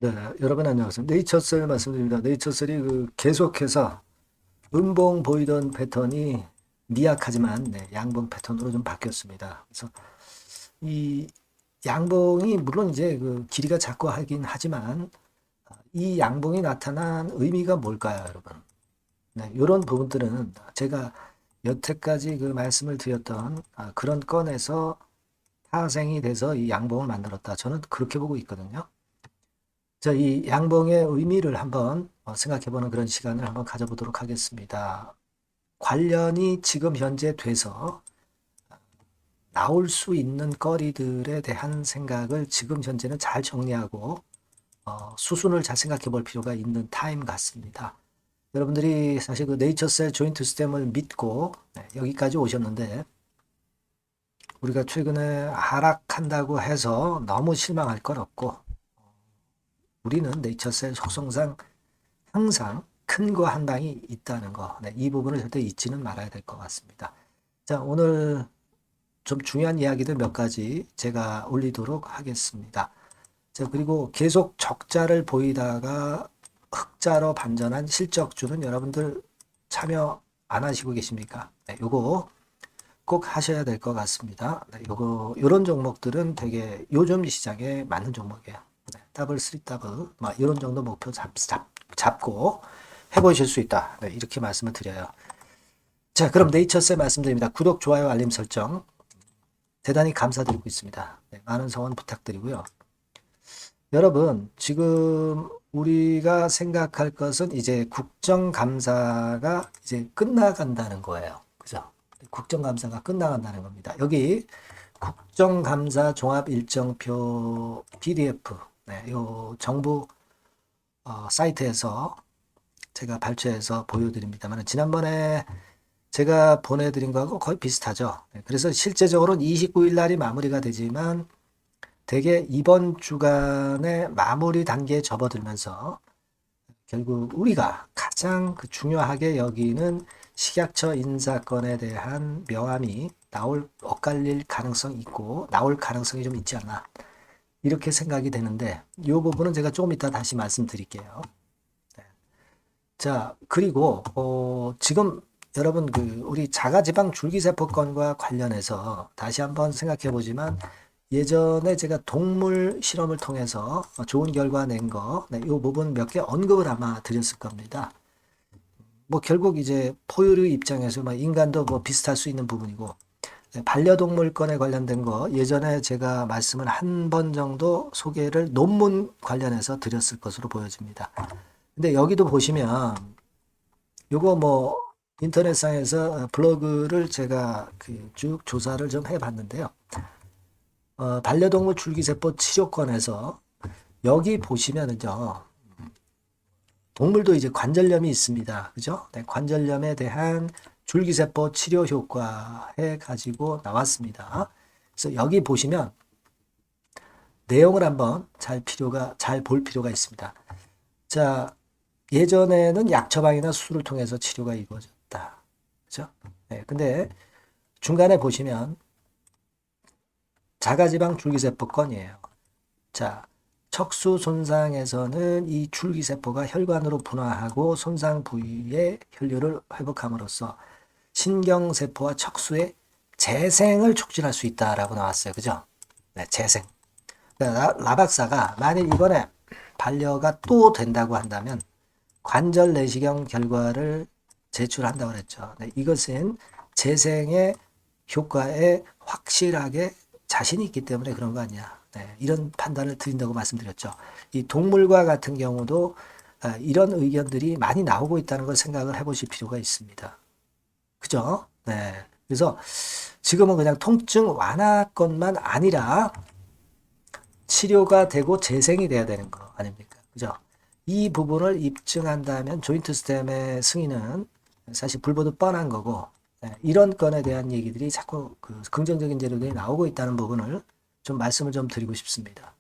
네, 여러분 안녕하세요. 네이처셀 말씀드립니다. 네이처셀이 계속해서 음봉 보이던 패턴이 미약하지만 양봉 패턴으로 좀 바뀌었습니다. 그래서 이 양봉이 물론 이제 길이가 작고 하긴 하지만 이 양봉이 나타난 의미가 뭘까요, 여러분? 네, 이런 부분들은 제가 여태까지 말씀을 드렸던 그런 건에서 파생이 돼서 이 양봉을 만들었다. 저는 그렇게 보고 있거든요. 자, 이 양봉의 의미를 한번 생각해보는 그런 시간을 한번 가져보도록 하겠습니다. 관련이 지금 현재 돼서 나올 수 있는 거리들에 대한 생각을 지금 현재는 잘 정리하고 수순을 잘 생각해 볼 필요가 있는 타임 같습니다. 여러분들이 사실 네이처셀 조인트 스템을 믿고 여기까지 오셨는데 우리가 최근에 하락한다고 해서 너무 실망할 건 없고 우리는 네이처셀 속성상 항상 큰 거 한 방이 있다는 거. 이 부분을 절대 잊지는 말아야 될 것 같습니다. 자, 오늘 좀 중요한 이야기들 몇 가지 제가 올리도록 하겠습니다. 자, 그리고 계속 적자를 보이다가 흑자로 반전한 실적주는 여러분들 참여 안 하시고 계십니까? 요거 꼭 하셔야 될 것 같습니다. 요런 종목들은 되게 요즘 시장에 맞는 종목이에요. 더블, 쓰리 더블, 이런 정도 목표 잡고 해보실 수 있다. 이렇게 말씀을 드려요. 자, 그럼 네이처셀 말씀드립니다. 구독, 좋아요, 알림 설정 대단히 감사드리고 있습니다. 많은 성원 부탁드리고요. 여러분, 지금 우리가 생각할 것은 이제 국정감사가 이제 끝나간다는 거예요. 그죠? 국정감사가 끝나간다는 겁니다. 여기 국정감사 종합 일정표 PDF, 요 정부 사이트에서 제가 발췌해서 보여드립니다만 지난번에 제가 보내드린 거하고 거의 비슷하죠. 그래서 실제적으로는 29일 날이 마무리가 되지만 대개 이번 주간의 마무리 단계에 접어들면서 결국 우리가 가장 중요하게 여기는 식약처 인사건에 대한 명함이 엇갈릴 가능성이 있고 나올 가능성이 좀 있지 않나 이렇게 생각이 되는데 이 부분은 제가 조금 이따 다시 말씀드릴게요. 자, 그리고 지금 여러분 우리 자가지방 줄기세포건과 관련해서 다시 한번 생각해 보지만 예전에 제가 동물 실험을 통해서 좋은 결과 낸 거, 이 부분 몇 개 언급을 아마 드렸을 겁니다. 뭐 결국 이제 포유류 입장에서 인간도 뭐 비슷할 수 있는 부분이고 반려동물권에 관련된 거 예전에 제가 말씀을 한 번 정도 소개를 논문 관련해서 드렸을 것으로 보여집니다. 근데 여기도 보시면 요거 뭐 인터넷상에서 블로그를 제가 쭉 조사를 좀 해봤는데요. 반려동물 줄기세포 치료권에서 여기 보시면은요. 동물도 이제 관절염이 있습니다. 그죠? 네, 관절염에 대한 줄기세포 치료 효과에 가지고 나왔습니다. 그래서 여기 보시면 내용을 한번 잘 볼 필요가 있습니다. 자, 예전에는 약 처방이나 수술을 통해서 치료가 이루어졌다. 그죠? 네, 근데 중간에 보시면 자가지방 줄기세포건이에요. 자, 척수 손상에서는 이 줄기세포가 혈관으로 분화하고 손상 부위의 혈류를 회복함으로써 신경세포와 척수의 재생을 촉진할 수 있다라고 나왔어요. 그죠? 네, 재생. 그러니까 라 박사가 만일 이번에 반려가 또 된다고 한다면 관절 내시경 결과를 제출한다고 그랬죠. 네, 이것은 재생의 효과에 확실하게 자신이 있기 때문에 그런 거 아니야. 네, 이런 판단을 드린다고 말씀드렸죠. 이 동물과 같은 경우도 이런 의견들이 많이 나오고 있다는 걸 생각을 해보실 필요가 있습니다. 그죠? 네. 그래서 지금은 그냥 통증 완화건만 아니라 치료가 되고 재생이 돼야 되는 거 아닙니까? 그죠? 이 부분을 입증한다면 조인트 스템의 승인은 사실 불보듯 뻔한 거고 이런 건에 대한 얘기들이 자꾸 긍정적인 재료들이 나오고 있다는 부분을 좀 말씀을 좀 드리고 싶습니다.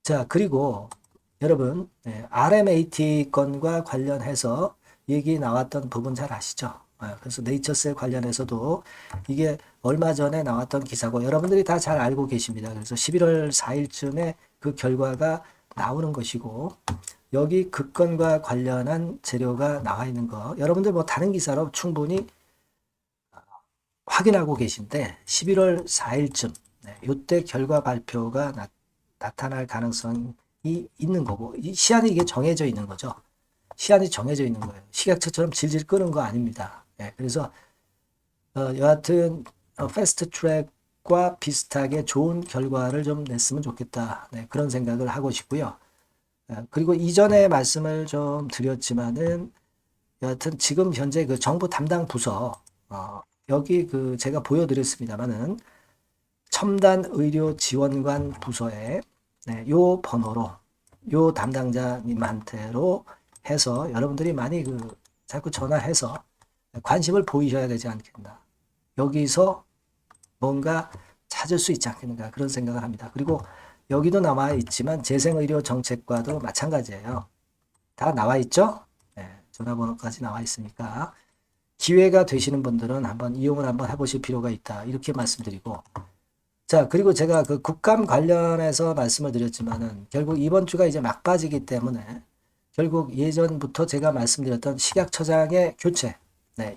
자, 그리고 여러분 RMAT 건과 관련해서 얘기 나왔던 부분 잘 아시죠? 그래서 네이처셀 관련해서도 이게 얼마 전에 나왔던 기사고 여러분들이 다 잘 알고 계십니다. 그래서 11월 4일쯤에 그 결과가 나오는 것이고, 여기 급건과 관련한 재료가 나와 있는 거, 여러분들 뭐 다른 기사로 충분히 확인하고 계신데 11월 4일쯤 이때 결과 발표가 나타날 가능성이 있는 거고, 이 시한이 이게 정해져 있는 거죠. 시한이 정해져 있는 거예요. 식약처처럼 질질 끄는 거 아닙니다. 그래서 여하튼 패스트 트랙과 비슷하게 좋은 결과를 좀 냈으면 좋겠다. 그런 생각을 하고 싶고요. 그리고 이전에 말씀을 좀 드렸지만은 여하튼 지금 현재 그 정부 담당 부서 여기 그 제가 보여드렸습니다만은 첨단 의료 지원관 부서에 요 번호로 요 담당자님한테로 해서 여러분들이 많이 그 자꾸 전화해서 관심을 보이셔야 되지 않겠나. 여기서 뭔가 찾을 수 있지 않겠는가 그런 생각을 합니다. 그리고 여기도 나와 있지만 재생의료 정책과도 마찬가지예요. 다 나와 있죠? 전화번호까지 나와 있으니까 기회가 되시는 분들은 한번 이용을 한번 해보실 필요가 있다. 이렇게 말씀드리고, 자, 그리고 제가 그 국감 관련해서 말씀을 드렸지만은 결국 이번 주가 이제 막바지기 때문에 결국 예전부터 제가 말씀드렸던 식약처장의 교체,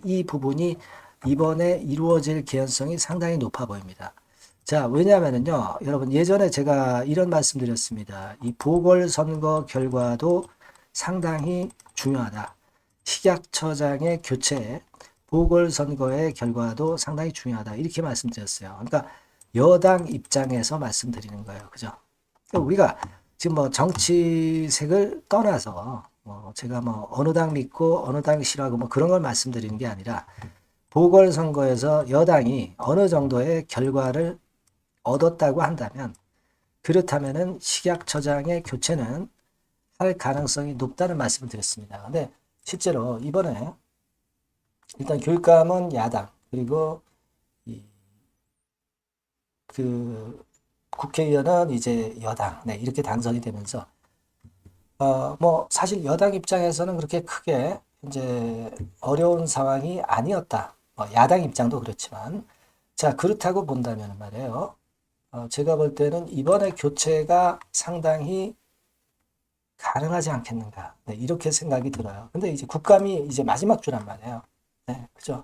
이 부분이 이번에 이루어질 개연성이 상당히 높아 보입니다. 자, 왜냐하면요, 여러분 예전에 제가 이런 말씀드렸습니다. 이 보궐선거 결과도 상당히 중요하다. 식약처장의 교체, 보궐선거의 결과도 상당히 중요하다. 이렇게 말씀드렸어요. 그러니까 여당 입장에서 말씀드리는 거예요. 그죠? 그러니까 우리가 지금 뭐 정치색을 떠나서 제가 뭐 어느 당 믿고 어느 당 싫어하고 뭐 그런 걸 말씀드리는 게 아니라 보궐선거에서 여당이 어느 정도의 결과를 얻었다고 한다면 그렇다면은 식약처장의 교체는 할 가능성이 높다는 말씀을 드렸습니다. 근데 실제로 이번에 일단 교육감은 야당 그리고 그 국회의원은 이제 여당 이렇게 당선이 되면서 뭐 사실 여당 입장에서는 그렇게 크게 이제 어려운 상황이 아니었다. 야당 입장도 그렇지만 자 그렇다고 본다면 말이에요. 제가 볼 때는 이번에 교체가 상당히 가능하지 않겠는가. 이렇게 생각이 들어요. 근데 이제 국감이 이제 마지막 주란 말이에요. 그죠?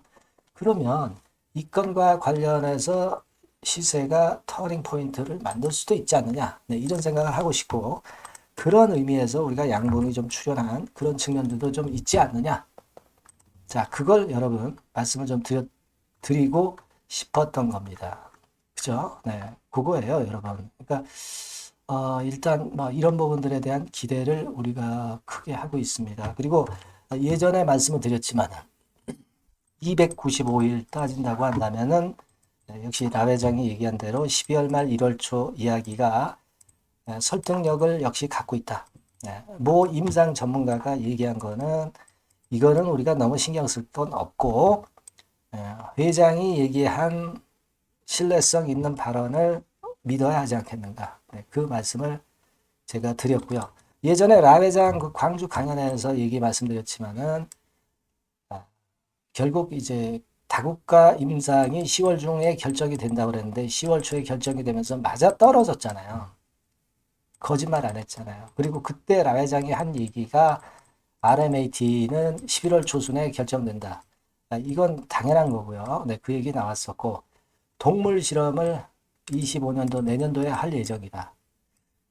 그러면 이 건과 관련해서 시세가 터닝 포인트를 만들 수도 있지 않느냐. 이런 생각을 하고 싶고, 그런 의미에서 우리가 양분이 좀 출현한 그런 측면들도 좀 있지 않느냐. 자, 그걸 여러분 말씀을 좀 드리고 싶었던 겁니다. 그죠? 그거예요, 여러분. 그러니까 일단 뭐 이런 부분들에 대한 기대를 우리가 크게 하고 있습니다. 그리고 예전에 말씀을 드렸지만 295일 따진다고 한다면은 역시 라 회장이 얘기한 대로 12월 말 1월 초 이야기가 설득력을 역시 갖고 있다. 모 임상 전문가가 얘기한 거는 이거는 우리가 너무 신경 쓸 건 없고 회장이 얘기한 신뢰성 있는 발언을 믿어야 하지 않겠는가. 그 말씀을 제가 드렸고요. 예전에 라 회장 그 광주 강연에서 얘기 말씀드렸지만은 결국 이제 다국가 임상이 10월 중에 결정이 된다고 그랬는데 10월 초에 결정이 되면서 맞아 떨어졌잖아요. 거짓말 안 했잖아요. 그리고 그때 라 회장이 한 얘기가 RMAT는 11월 초순에 결정된다. 이건 당연한 거고요. 그 얘기 나왔었고 동물 실험을 25년도 내년도에 할 예정이다.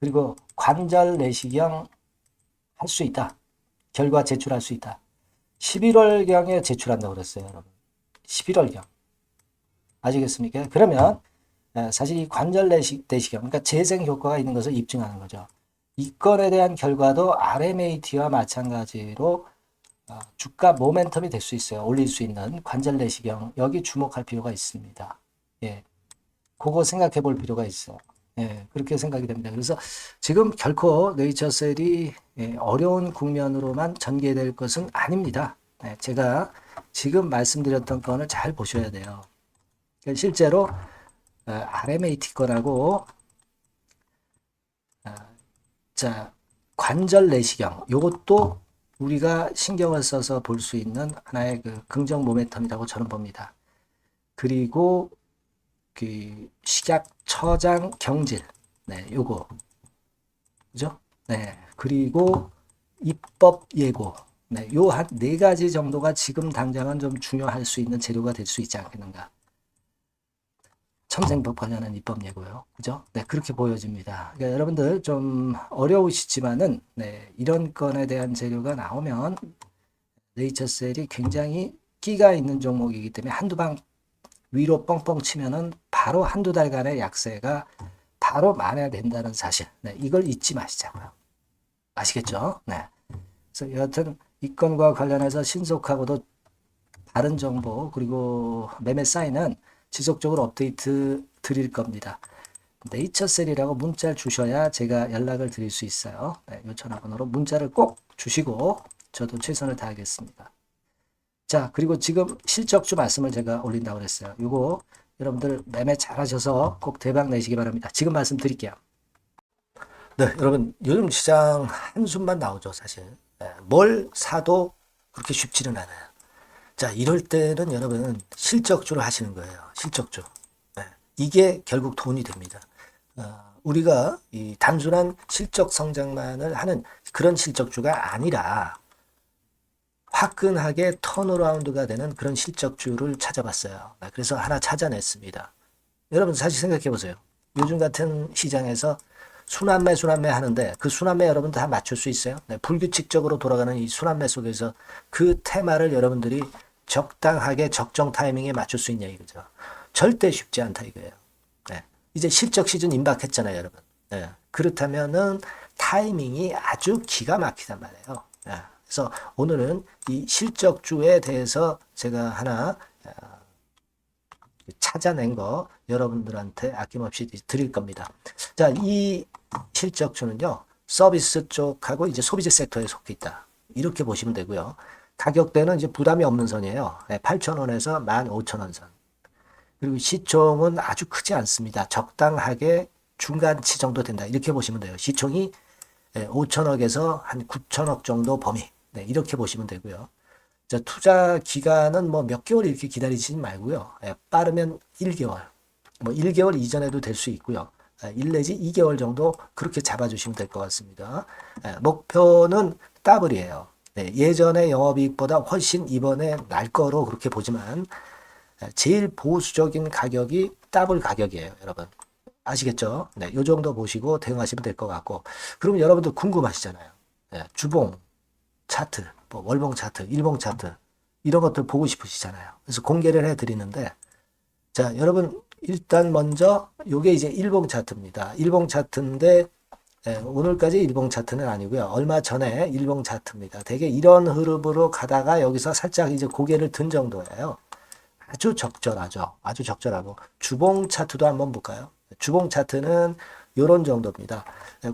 그리고 관절 내시경 할 수 있다. 결과 제출할 수 있다. 11월경에 제출한다고 그랬어요, 여러분. 11월경. 아시겠습니까? 그러면 사실 이 관절 내시경, 그러니까 재생 효과가 있는 것을 입증하는 거죠. 이 건에 대한 결과도 RMAT와 마찬가지로 주가 모멘텀이 될 수 있어요. 올릴 수 있는 관절 내시경. 여기 주목할 필요가 있습니다. 그거 생각해 볼 필요가 있어요. 그렇게 생각이 됩니다. 그래서 지금 결코 네이처셀이 어려운 국면으로만 전개될 것은 아닙니다. 제가 지금 말씀드렸던 건을 잘 보셔야 돼요. 실제로 RMAT 건하고 자 관절 내시경 요것도 우리가 신경을 써서 볼 수 있는 하나의 그 긍정 모멘텀이라고 저는 봅니다. 그리고 그 식약처장 경질, 요거, 그죠? 네. 그리고 입법 예고. 네. 요 한 네 가지 정도가 지금 당장은 좀 중요할 수 있는 재료가 될 수 있지 않겠는가. 청생법 관련한 입법 예고요. 그죠? 네. 그렇게 보여집니다. 그러니까 여러분들 좀 어려우시지만은, 네. 이런 건에 대한 재료가 나오면 네이처셀이 굉장히 끼가 있는 종목이기 때문에 한두 방 위로 뻥뻥 치면은 바로 한두 달간의 약세가 바로 만회된다는 사실. 네, 이걸 잊지 마시자고요. 아시겠죠? 네. 그래서 여하튼 이 건과 관련해서 신속하고도 다른 정보 그리고 매매 사인은 지속적으로 업데이트 드릴 겁니다. 네이처셀이라고 문자를 주셔야 제가 연락을 드릴 수 있어요. 네, 요 전화번호로 문자를 꼭 주시고 저도 최선을 다하겠습니다. 자, 그리고 지금 실적주 말씀을 제가 올린다고 그랬어요. 요거 여러분들 매매 잘하셔서 꼭 대박 내시기 바랍니다. 지금 말씀드릴게요. 네, 여러분 요즘 시장 한숨만 나오죠, 사실. 네, 뭘 사도 그렇게 쉽지는 않아요. 자, 이럴 때는 여러분 실적주를 하시는 거예요. 실적주. 네, 이게 결국 돈이 됩니다. 우리가 이 단순한 실적 성장만을 하는 그런 실적주가 아니라 화끈하게 턴어라운드가 되는 그런 실적주를 찾아봤어요. 그래서 하나 찾아냈습니다. 여러분 사실 생각해 보세요. 요즘 같은 시장에서 순환매 하는데 그 순환매 여러분 다 맞출 수 있어요? 네, 불규칙적으로 돌아가는 이 순환매 속에서 그 테마를 여러분들이 적당하게 적정 타이밍에 맞출 수 있냐 이거죠. 절대 쉽지 않다 이거예요. 네, 이제 실적 시즌 임박했잖아요, 여러분. 네, 그렇다면은 타이밍이 아주 기가 막히단 말이에요. 네, 그래서 오늘은 이 실적주에 대해서 제가 하나 찾아낸 거 여러분들한테 아낌없이 드릴 겁니다. 자, 이 실적주는요, 서비스 쪽하고 이제 소비재 섹터에 속해 있다. 이렇게 보시면 되고요. 가격대는 이제 부담이 없는 선이에요. 8,000원에서 15,000원 선. 그리고 시총은 아주 크지 않습니다. 적당하게 중간치 정도 된다. 이렇게 보시면 돼요. 시총이 5천억에서 한 9천억 정도 범위. 네, 이렇게 보시면 되고요. 자, 투자 기간은 뭐 몇 개월 이렇게 기다리지 말고요. 빠르면 1개월, 뭐 1개월 이전에도 될 수 있고요. 1 내지 2개월 정도 그렇게 잡아주시면 될 것 같습니다. 목표는 더블이에요. 네, 예전의 영업이익보다 훨씬 이번에 날 거로 그렇게 보지만 제일 보수적인 가격이 더블 가격이에요, 여러분. 아시겠죠? 네, 요 정도 보시고 대응하시면 될 것 같고. 그러면 여러분들 궁금하시잖아요. 네, 주봉, 차트, 뭐 월봉 차트, 일봉 차트 이런 것들 보고 싶으시잖아요. 그래서 공개를 해드리는데 자, 여러분 일단 먼저 요게 이제 일봉 차트입니다. 일봉 차트인데 오늘까지 일봉 차트는 아니고요. 얼마 전에 일봉 차트입니다. 되게 이런 흐름으로 가다가 여기서 살짝 이제 고개를 든 정도예요. 아주 적절하죠. 아주 적절하고 주봉 차트도 한번 볼까요? 주봉 차트는 요런 정도입니다.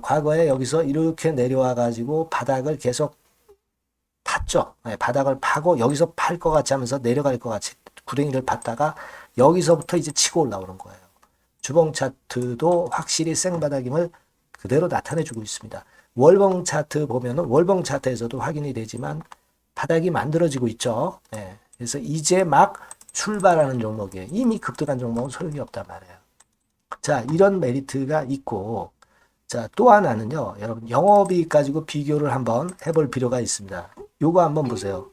과거에 여기서 이렇게 내려와 가지고 바닥을 계속 팠죠. 바닥을 파고 여기서 팔 것 같이 하면서 내려갈 것 같이 구덩이를 팠다가 여기서부터 이제 치고 올라오는 거예요. 주봉 차트도 확실히 생바닥임을 그대로 나타내주고 있습니다. 월봉 차트 보면은 월봉 차트에서도 확인이 되지만 바닥이 만들어지고 있죠. 네. 그래서 이제 막 출발하는 종목이에요. 이미 급등한 종목은 소용이 없단 말이에요. 자, 이런 메리트가 있고 자, 또 하나는요. 여러분 영업이익 가지고 비교를 한번 해볼 필요가 있습니다. 요거 한번 보세요.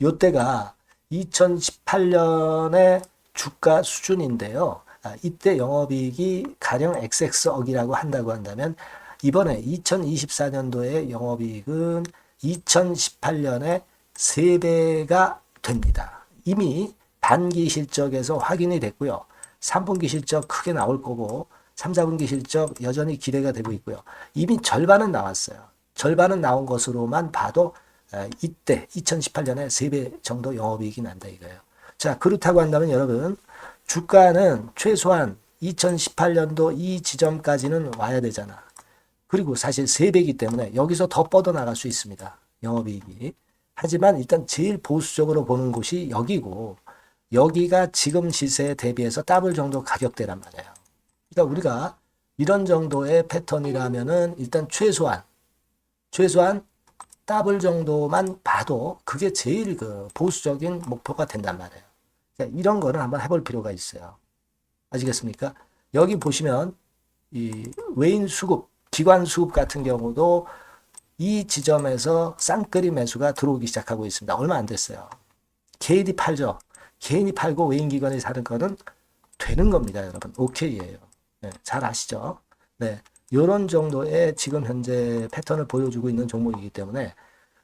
요때가 2018년의 주가 수준인데요. 이때 영업이익이 가령 XX억이라고 한다고 한다면 이번에 2024년도의 영업이익은 2018년에 3배가 됩니다. 이미 반기 실적에서 확인이 됐고요. 3분기 실적 크게 나올 거고 3, 4분기 실적 여전히 기대가 되고 있고요. 이미 절반은 나왔어요. 절반은 나온 것으로만 봐도 이때 2018년에 3배 정도 영업이익이 난다 이거예요. 자, 그렇다고 한다면 여러분 주가는 최소한 2018년도 이 지점까지는 와야 되잖아. 그리고 사실 3배이기 때문에 여기서 더 뻗어나갈 수 있습니다. 영업이익이. 하지만 일단 제일 보수적으로 보는 곳이 여기고 여기가 지금 시세에 대비해서 더블 정도 가격대란 말이에요. 그러니까 우리가 이런 정도의 패턴이라면은 일단 최소한 더블 정도만 봐도 그게 제일 그 보수적인 목표가 된단 말이에요. 그러니까 이런 거는 한번 해볼 필요가 있어요. 아시겠습니까? 여기 보시면 이 외인 수급 기관 수급 같은 경우도 이 지점에서 쌍끌이 매수가 들어오기 시작하고 있습니다. 얼마 안 됐어요. 개인이 팔죠. 개인이 팔고 외인기관이 사는 거는 되는 겁니다, 여러분. 오케이예요. 네, 잘 아시죠? 네, 이런 정도의 지금 현재 패턴을 보여주고 있는 종목이기 때문에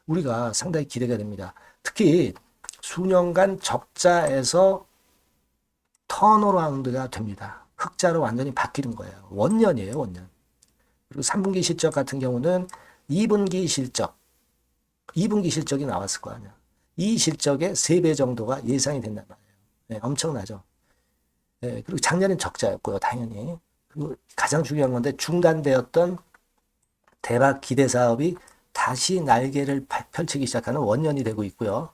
우리가 상당히 기대가 됩니다. 특히 수년간 적자에서 턴어라운드가 됩니다. 흑자로 완전히 바뀌는 거예요. 원년이에요, 원년. 그리고 3분기 실적 같은 경우는 2분기 실적이 나왔을 거 아니야. 이 실적의 3배 정도가 예상이 된단 말이에요. 네, 엄청나죠. 네, 그리고 작년엔 적자였고요, 당연히. 그리고 가장 중요한 건데 중단되었던 대박 기대 사업이 다시 날개를 펼치기 시작하는 원년이 되고 있고요.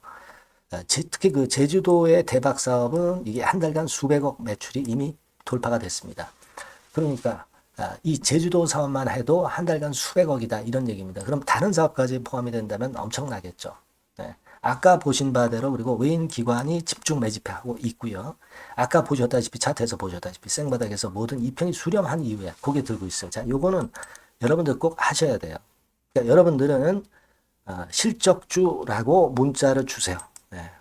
특히 그 제주도의 대박 사업은 이게 한 달간 수백억 매출이 이미 돌파가 됐습니다. 그러니까 이 제주도 사업만 해도 한 달간 수백억이다 이런 얘기입니다. 그럼 다른 사업까지 포함이 된다면 엄청나겠죠. 네. 아까 보신 바대로 그리고 외인 기관이 집중 매집하고 있고요. 아까 보셨다시피 차트에서 보셨다시피 생바닥에서 모든 이평이 수렴한 이후에 고개 들고 있어요. 자, 요거는 여러분들 꼭 하셔야 돼요. 그러니까 여러분들은 실적주라고 문자를 주세요. 네.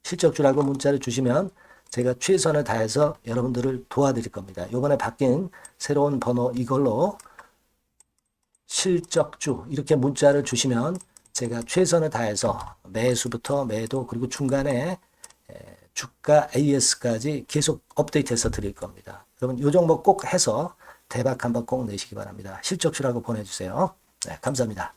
실적주라고 문자를 주시면 제가 최선을 다해서 여러분들을 도와드릴 겁니다. 이번에 바뀐 새로운 번호 이걸로 실적주 이렇게 문자를 주시면 제가 최선을 다해서 매수부터 매도 그리고 중간에 주가 AS까지 계속 업데이트해서 드릴 겁니다. 여러분 이 종목 꼭 해서 대박 한번 꼭 내시기 바랍니다. 실적주라고 보내주세요. 네, 감사합니다.